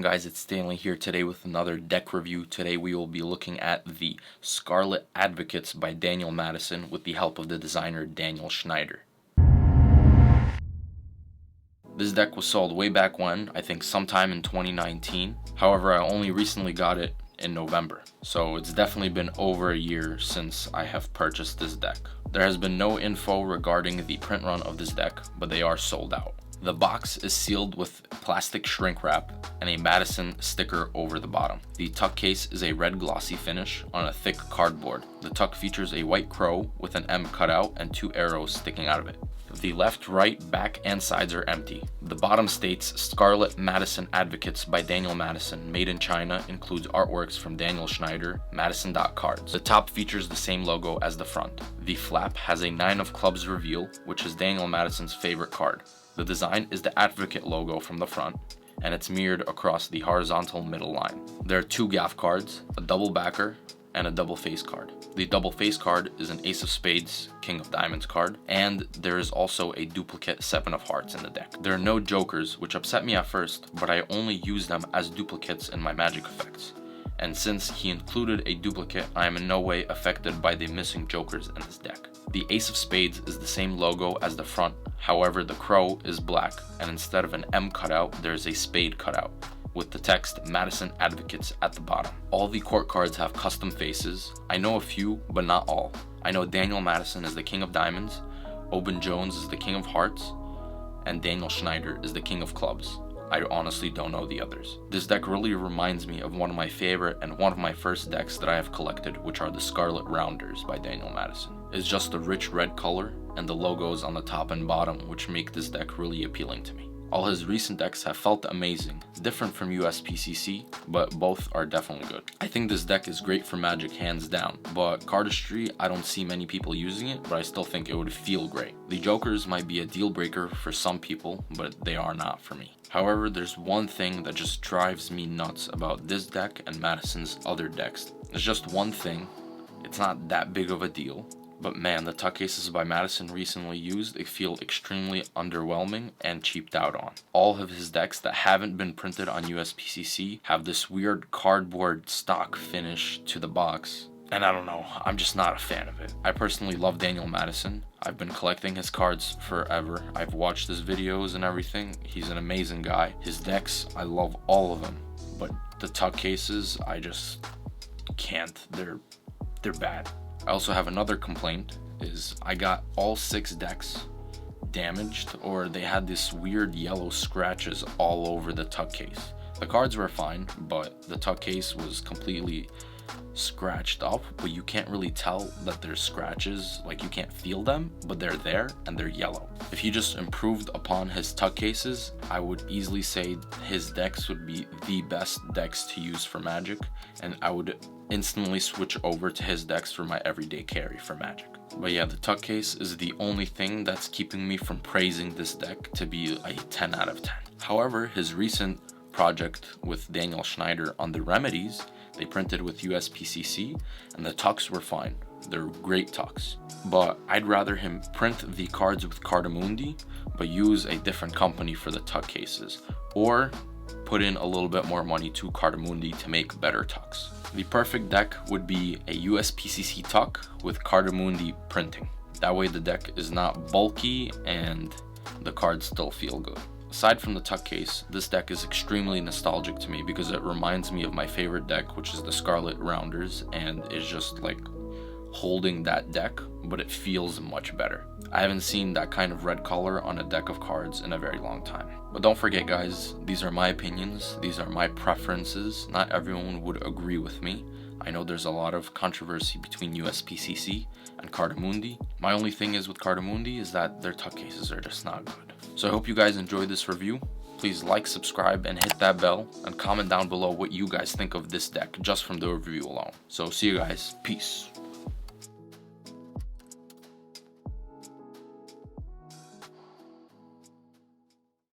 guys, it's Stanley here today with another deck review. Today we will be looking at the Scarlet Advocates by Daniel Madison with the help of the designer Daniel Schneider. This deck was sold way back when, I think sometime in 2019. However, I only recently got it in November, so it's definitely been over a year since I have purchased this deck. There has been no info regarding the print run of this deck, but they are sold out. The box is sealed with plastic shrink wrap and a Madison sticker over the bottom. The tuck case is a red glossy finish on a thick cardboard. The tuck features a white crow with an M cut out and 2 arrows sticking out of it. The left, right, back, and sides are empty. The bottom states Scarlet Madison Advocates by Daniel Madison, made in China, includes artworks from Daniel Schneider, Madison.cards. The top features the same logo as the front. The flap has a 9 of clubs reveal, which is Daniel Madison's favorite card. The design is the Advocate logo from the front, and it's mirrored across the horizontal middle line. There are 2 gaff cards, a double backer, and a double face card. The double face card is an Ace of Spades, King of Diamonds card, and there is also a duplicate 7 of Hearts in the deck. There are no jokers, which upset me at first, but I only use them as duplicates in my magic effects. And since he included a duplicate, I am in no way affected by the missing jokers in this deck. The Ace of Spades is the same logo as the front, however the crow is black, and instead of an M cutout, there is a spade cutout, with the text Madison Advocates at the bottom. All the court cards have custom faces. I know a few, but not all. I know Daniel Madison is the King of Diamonds, Oben Jones is the King of Hearts, and Daniel Schneider is the King of Clubs. I honestly don't know the others. This deck really reminds me of one of my favorite and one of my first decks that I have collected, which are the Scarlet Rounders by Daniel Madison. It's just a rich red color and the logos on the top and bottom which make this deck really appealing to me. All his recent decks have felt amazing, different from USPCC, but both are definitely good. I think this deck is great for Magic hands down, but cardistry, I don't see many people using it, but I still think it would feel great. The jokers might be a deal breaker for some people, but they are not for me. However, there's one thing that just drives me nuts about this deck and Madison's other decks. It's just one thing, it's not that big of a deal. But man, the tuck cases by Madison recently used, they feel extremely underwhelming and cheaped out on. All of his decks that haven't been printed on USPCC have this weird cardboard stock finish to the box. And I don't know, I'm just not a fan of it. I personally love Daniel Madison. I've been collecting his cards forever. I've watched his videos and everything. He's an amazing guy. His decks, I love all of them. But the tuck cases, I just can't. They're bad. I also have another complaint, is I got all 6 decks damaged, or they had this weird yellow scratches all over the tuck case. The cards were fine, but the tuck case was completely scratched up, but you can't really tell that there's scratches, like you can't feel them, but they're there and they're yellow. If he just improved upon his tuck cases, I would easily say his decks would be the best decks to use for Magic, and I would instantly switch over to his decks for my everyday carry for Magic. But yeah, the tuck case is the only thing that's keeping me from praising this deck to be a 10 out of 10. However, his recent project with Daniel Schneider on the remedies, they printed with USPCC, and the tucks were fine. They're great tucks. But I'd rather him print the cards with Cardamundi, but use a different company for the tuck cases, or put in a little bit more money to Cardamundi to make better tucks. The perfect deck would be a USPCC tuck with Cardamundi printing. That way the deck is not bulky and the cards still feel good. Aside from the tuck case, this deck is extremely nostalgic to me because it reminds me of my favorite deck, which is the Scarlet Rounders, and it's just like holding that deck, but it feels much better. I haven't seen that kind of red color on a deck of cards in a very long time. But don't forget guys, these are my opinions, these are my preferences. Not everyone would agree with me. I know there's a lot of controversy between USPCC and Cardamundi. My only thing is with Cardamundi is that their tuck cases are just not good. So I hope you guys enjoyed this review. Please like, subscribe, and hit that bell, and comment down below what you guys think of this deck just from the review alone. So see you guys. Peace.